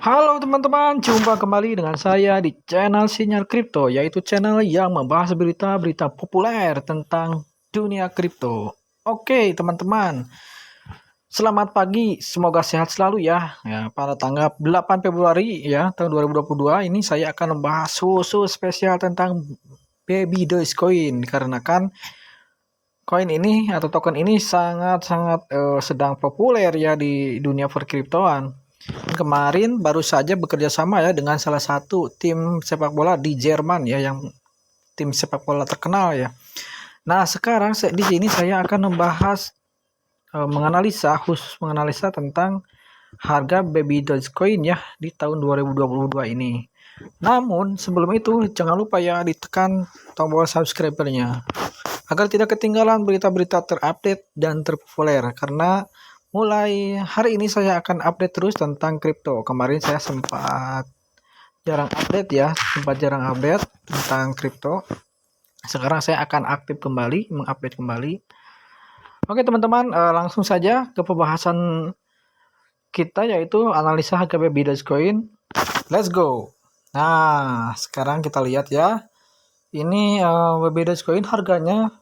Halo teman-teman, jumpa kembali dengan saya di channel Sinyal Kripto, yaitu channel yang membahas berita-berita populer tentang dunia kripto. Oke teman-teman, selamat pagi, semoga sehat selalu ya. Pada tanggal 8 Februari ya, tahun 2022 ini saya akan membahas khusus spesial tentang Baby Dogecoin, karena kan koin ini atau token ini sangat-sangat sedang populer ya di dunia perkriptoan. Kemarin baru saja bekerja sama ya dengan salah satu tim sepak bola di Jerman ya, yang tim sepak bola terkenal ya. Nah, sekarang di sini saya akan membahas menganalisa tentang harga Baby Dogecoin ya di tahun 2022 ini. Namun sebelum itu jangan lupa ya ditekan tombol subscribernya agar tidak ketinggalan berita-berita terupdate dan terpopuler, karena mulai hari ini saya akan update terus tentang kripto. Kemarin saya sempat jarang update ya, tentang kripto. Sekarang saya akan aktif kembali, mengupdate kembali. Oke teman-teman, langsung saja ke pembahasan kita, yaitu analisa harga Baby Dogecoin. Let's go. Nah, sekarang kita lihat ya. Ini Baby Dogecoin harganya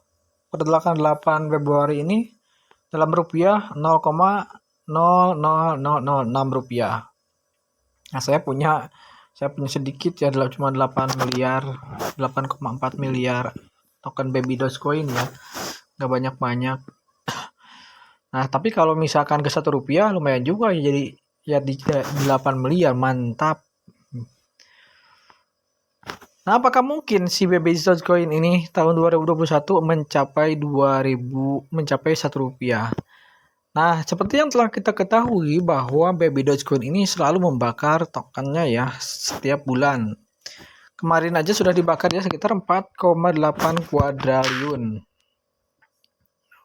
pada 8 Februari ini dalam rupiah 0,00006 rupiah. Nah, saya punya sedikit ya, cuma 8,4 miliar token Baby Dogecoin ya, nggak banyak-banyak. Nah, tapi kalau misalkan ke 1 rupiah lumayan juga ya, jadi ya di 8 miliar, mantap. Nah, apakah mungkin si Baby Dogecoin ini tahun 2021 mencapai 1 rupiah? Nah, seperti yang telah kita ketahui bahwa Baby Dogecoin ini selalu membakar tokennya ya setiap bulan. Kemarin aja sudah dibakar ya sekitar 4,8 kuadriliun.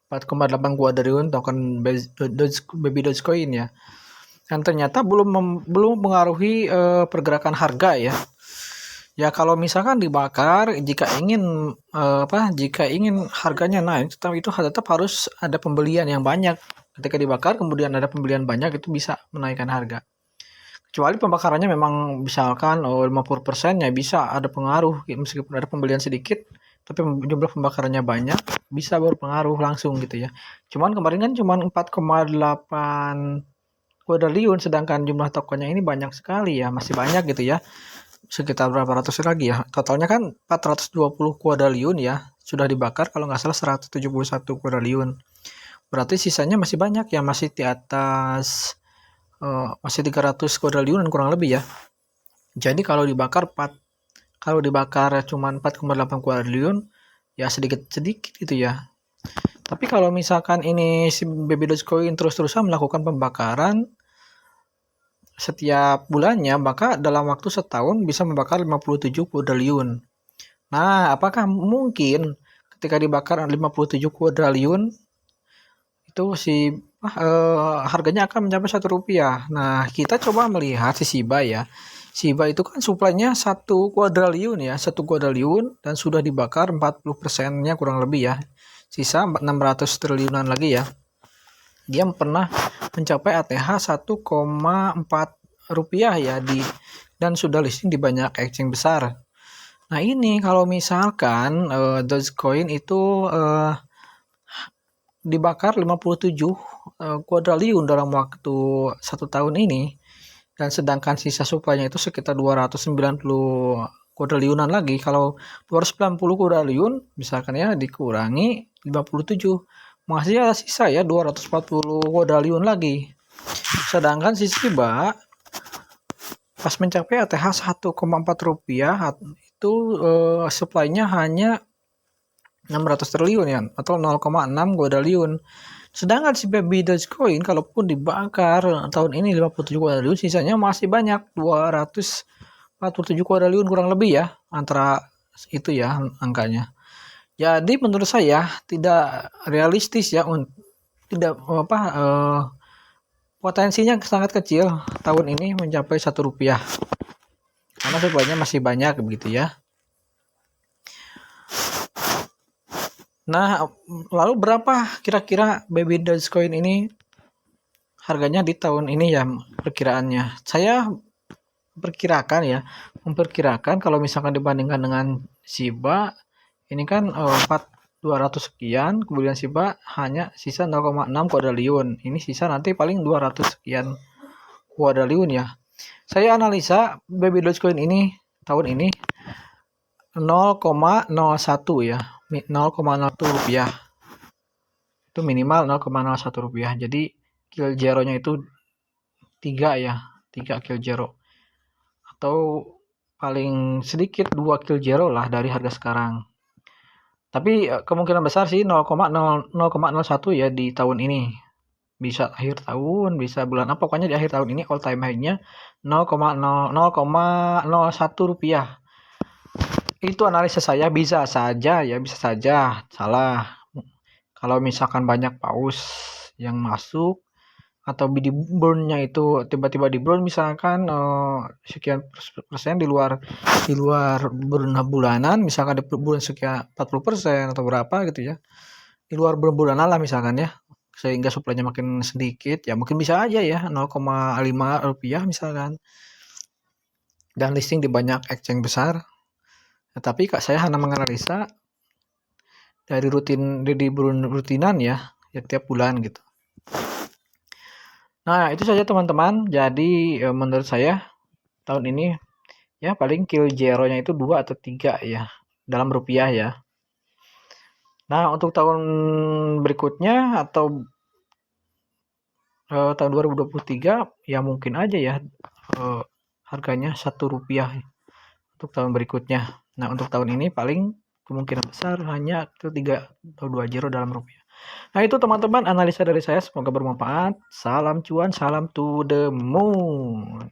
4,8 kuadriliun token Baby Dogecoin ya. Dan ternyata belum mengaruhi pergerakan harga ya. Ya kalau misalkan dibakar, jika ingin harganya naik, itu tetap harus ada pembelian yang banyak. Ketika dibakar kemudian ada pembelian banyak, itu bisa menaikkan harga. Kecuali pembakarannya memang misalkan 50% ya bisa ada pengaruh, meskipun ada pembelian sedikit tapi jumlah pembakarannya banyak, bisa berpengaruh langsung gitu ya. Cuman kemarin kan cuma 4,8 kuadriliun, sedangkan jumlah tokennya ini banyak sekali ya, masih banyak gitu ya. Sekitar berapa ratus lagi ya, totalnya kan 420 kuadriliun ya sudah dibakar, kalau nggak salah 171 kuadriliun, berarti sisanya masih banyak ya, masih di atas masih 300 kuadriliun kurang lebih ya. Jadi kalau dibakar cuma 4,8 kuadriliun ya, sedikit gitu ya. Tapi kalau misalkan ini si Baby Dogecoin terus-terusan melakukan pembakaran setiap bulannya, maka dalam waktu setahun bisa membakar 57 kuadriliun. Nah, apakah mungkin ketika dibakar 57 kuadriliun itu harganya akan mencapai 1 rupiah? Nah, kita coba melihat si Shiba ya. Shiba itu kan suplainya 1 kuadriliun ya, 1 kuadriliun, dan sudah dibakar 40%-nya kurang lebih ya. Sisa 600 triliunan lagi ya. Dia pernah mencapai ATH 1,4 rupiah ya, dan sudah listing di banyak exchange besar. Nah, ini kalau misalkan Dogecoin itu dibakar 57 kuadriliun dalam waktu 1 tahun ini, dan sedangkan sisa supply-nya itu sekitar 290 kuadriliunan lagi. Kalau 290 kuadriliun misalkan ya dikurangi 57, masih ada sisa ya 240 kuadriliun lagi. Sedangkan si Shiba pas mencapai ATH 1,4 rupiah itu supply-nya hanya 600 triliun ya, atau 0,6 kuadriliun. Sedangkan si Baby Dogecoin kalaupun dibakar tahun ini 57 kuadriliun, sisanya masih banyak 247 kuadriliun kurang lebih ya, antara itu ya angkanya. Jadi menurut saya tidak realistis ya, tidak potensinya sangat kecil tahun ini mencapai 1 rupiah, karena supply-nya masih banyak begitu ya. Nah, lalu berapa kira-kira Baby Dogecoin ini harganya di tahun ini ya perkiraannya? Saya memperkirakan kalau misalkan dibandingkan dengan Shiba ini kan 200 sekian, kemudian Shiba hanya sisa 0,6 kuadriliun. Ini sisa nanti paling 200 sekian kuadriliun ya. Saya analisa baby Dogecoin ini tahun ini 0,01 ya, 0,01 rupiah. Itu minimal 0,01 rupiah. Jadi kill zero-nya itu 3 ya, 3 kill zero. Atau paling sedikit 2 kill zero lah dari harga sekarang. Tapi kemungkinan besar sih 0,01 ya di tahun ini. Bisa akhir tahun, bisa bulan apa, pokoknya di akhir tahun ini all time high-nya 0,01 rupiah. Itu analisa saya, bisa saja ya, bisa saja salah. Kalau misalkan banyak paus yang masuk atau di burn-nya itu tiba-tiba di burn misalkan sekian persen di luar burn bulanan, misalkan di burn sekian 40% atau berapa gitu ya, di luar burn bulanan lah misalkan ya, sehingga suplainya makin sedikit ya, mungkin bisa aja ya 0,5 rupiah misalkan, dan listing di banyak exchange besar. Nah, tapi kak saya hanya menganalisa dari rutinan ya tiap bulan gitu. Nah, itu saja teman-teman. Jadi menurut saya tahun ini ya paling kill zero-nya itu 2 atau 3 ya dalam rupiah ya. Nah, untuk tahun berikutnya atau tahun 2023 ya mungkin aja ya harganya 1 rupiah untuk tahun berikutnya. Nah, untuk tahun ini paling kemungkinan besar hanya 3 atau 2 zero dalam rupiah. Nah, itu teman-teman analisa dari saya, semoga bermanfaat. Salam cuan, salam to the moon.